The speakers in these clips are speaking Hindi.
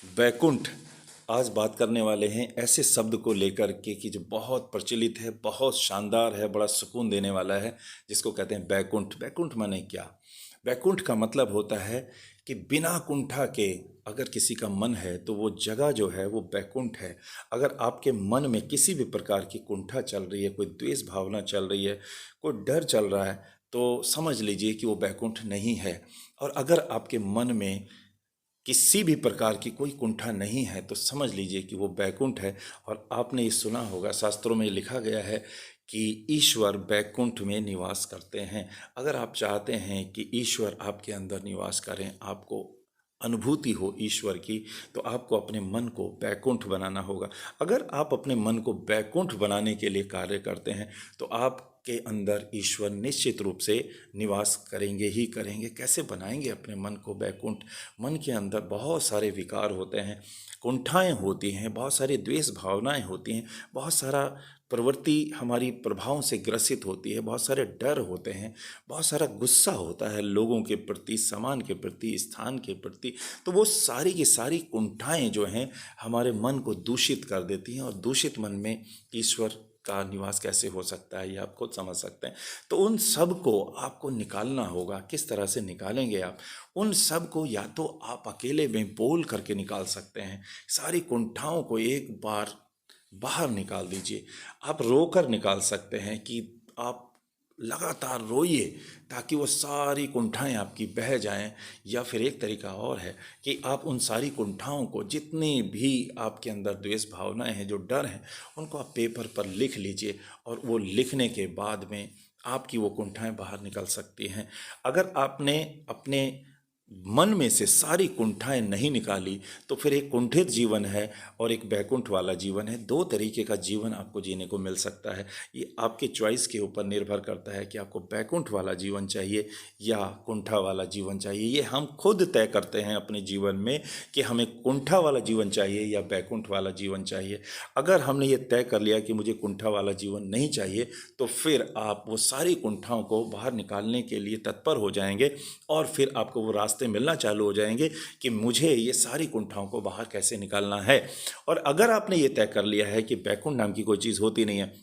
बैकुंठ। आज बात करने वाले हैं ऐसे शब्द को लेकर के कि जो बहुत प्रचलित है, बहुत शानदार है, बड़ा सुकून देने वाला है, जिसको कहते हैं बैकुंठ। बैकुंठ माने क्या? बैकुंठ का मतलब होता है कि बिना कुंठा के अगर किसी का मन है तो वो जगह जो है वो बैकुंठ है। अगर आपके मन में किसी भी प्रकार की कुंठा चल रही है, कोई द्वेष भावना चल रही है, कोई डर चल रहा है, तो समझ लीजिए कि वो बैकुंठ नहीं है। और अगर आपके मन में किसी भी प्रकार की कोई कुंठा नहीं है तो समझ लीजिए कि वो बैकुंठ है। और आपने ये सुना होगा, शास्त्रों में लिखा गया है कि ईश्वर बैकुंठ में निवास करते हैं। अगर आप चाहते हैं कि ईश्वर आपके अंदर निवास करें, आपको अनुभूति हो ईश्वर की, तो आपको अपने मन को बैकुंठ बनाना होगा। अगर आप अपने मन को बैकुंठ बनाने के लिए कार्य करते हैं तो आपके अंदर ईश्वर निश्चित रूप से निवास करेंगे ही करेंगे। कैसे बनाएंगे अपने मन को बैकुंठ? मन के अंदर बहुत सारे विकार होते हैं, कुंठाएं होती हैं, बहुत सारी द्वेष भावनाएं होती हैं, बहुत सारा प्रवृत्ति हमारी प्रभावों से ग्रसित होती है, बहुत सारे डर होते हैं, बहुत सारा गुस्सा होता है लोगों के प्रति, समाज के प्रति, स्थान के प्रति। तो वो सारी की सारी कुंठाएं जो हैं हमारे मन को दूषित कर देती हैं। और दूषित मन में ईश्वर का निवास कैसे हो सकता है, ये आप खुद समझ सकते हैं। तो उन सब को आपको निकालना होगा। किस तरह से निकालेंगे आप उन सब को? या तो आप अकेले में बोल करके निकाल सकते हैं, सारी कुंठाओं को एक बार बाहर निकाल दीजिए। आप रोकर निकाल सकते हैं कि आप लगातार रोइए ताकि वो सारी कुंठाएं आपकी बह जाएं। या फिर एक तरीका और है कि आप उन सारी कुंठाओं को, जितनी भी आपके अंदर द्वेष भावनाएं हैं, जो डर हैं, उनको आप पेपर पर लिख लीजिए। और वो लिखने के बाद में आपकी वो कुंठाएं बाहर निकल सकती हैं। अगर आपने अपने मन में से सारी कुंठाएं नहीं निकाली तो फिर एक कुंठित जीवन है और एक बैकुंठ वाला जीवन है। दो तरीके का जीवन आपको जीने को मिल सकता है। ये आपके चॉइस के ऊपर निर्भर करता है कि आपको बैकुंठ वाला जीवन चाहिए या कुंठा वाला जीवन चाहिए। ये हम खुद तय करते हैं अपने जीवन में कि हमें कुंठा वाला जीवन चाहिए या बैकुंठ वाला जीवन चाहिए। अगर हमने ये तय कर लिया कि मुझे कुंठा वाला जीवन नहीं चाहिए, तो फिर आप वो सारी कुंठाओं को बाहर निकालने के लिए तत्पर हो जाएंगे और फिर आपको वो रास्ते मिलना चालू हो जाएंगे कि मुझे ये सारी कुंठाओं को बाहर कैसे निकालना है। और अगर आपने ये तय कर लिया है कि बैकुंठ नाम की कोई चीज़ होती नहीं है,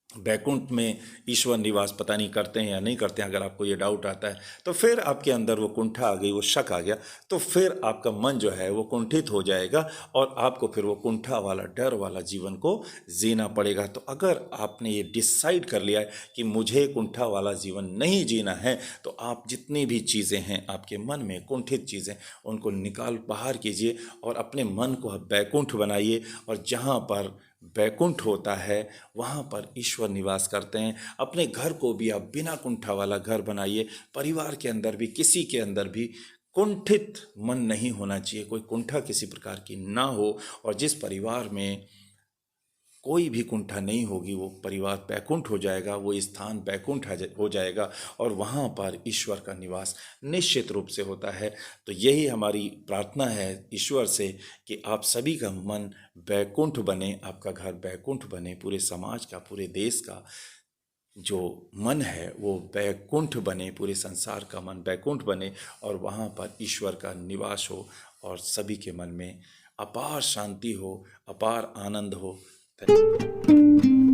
बैकुंठ में ईश्वर निवास पता नहीं करते हैं या नहीं करते हैं, अगर आपको ये डाउट आता है, तो फिर आपके अंदर वो कुंठा आ गई, वो शक आ गया, तो फिर आपका मन जो है वो कुंठित हो जाएगा और आपको फिर वो कुंठा वाला, डर वाला जीवन को जीना पड़ेगा। तो अगर आपने ये डिसाइड कर लिया है कि मुझे कुंठा वाला जीवन नहीं जीना है, तो आप जितनी भी चीज़ें हैं आपके मन में कुंठित चीज़ें, उनको निकाल बाहर कीजिए और अपने मन को आप बैकुंठ बनाइए। और जहाँ पर बैकुंठ होता है वहाँ पर ईश्वर निवास करते हैं। अपने घर को भी आप बिना कुंठा वाला घर बनाइए। परिवार के अंदर भी, किसी के अंदर भी कुंठित मन नहीं होना चाहिए, कोई कुंठा किसी प्रकार की ना हो। और जिस परिवार में कोई भी कुंठा नहीं होगी, वो परिवार बैकुंठ हो जाएगा, वो स्थान बैकुंठ हो जाएगा और वहाँ पर ईश्वर का निवास निश्चित रूप से होता है। तो यही हमारी प्रार्थना है ईश्वर से कि आप सभी का मन बैकुंठ बने, आपका घर बैकुंठ बने, पूरे समाज का, पूरे देश का जो मन है वो बैकुंठ बने, पूरे संसार का मन बैकुंठ बने और वहाँ पर ईश्वर का निवास हो और सभी के मन में अपार शांति हो, अपार आनंद हो। धन्यवाद।